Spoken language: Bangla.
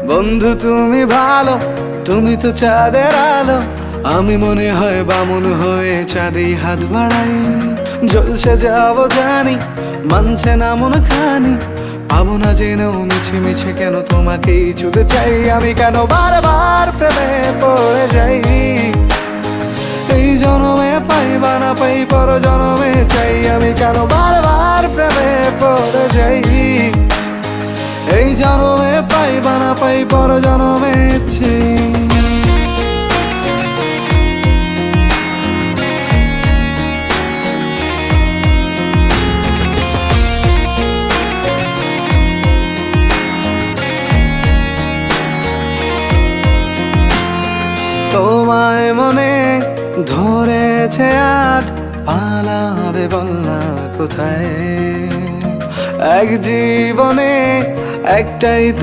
বন্ধু তুমি ভালো, তুমি তো চাঁদের আলো, আমি মনে হয় বামুন হয়ে চাঁদেই হাত বাড়াই। জলসে যাব জানি, মানছে না মন খানি, পাবো না জেনেও মিছে মিছে কেন তোমাকেই ছুতে চাই। আমি কেন বারবার প্রেমে পড়ে যাই, এই জনমে পাই বা না পাই পর জনমে চাই। আমি কেন বারবার প্রেমে পড়ে যাই, এই জনমে পাই বা না পাই পর জনমে চাই। তোমায় মনে ধরেছে আজ, পালাবে বল না কোথায়। এক জীবনে একটাই তো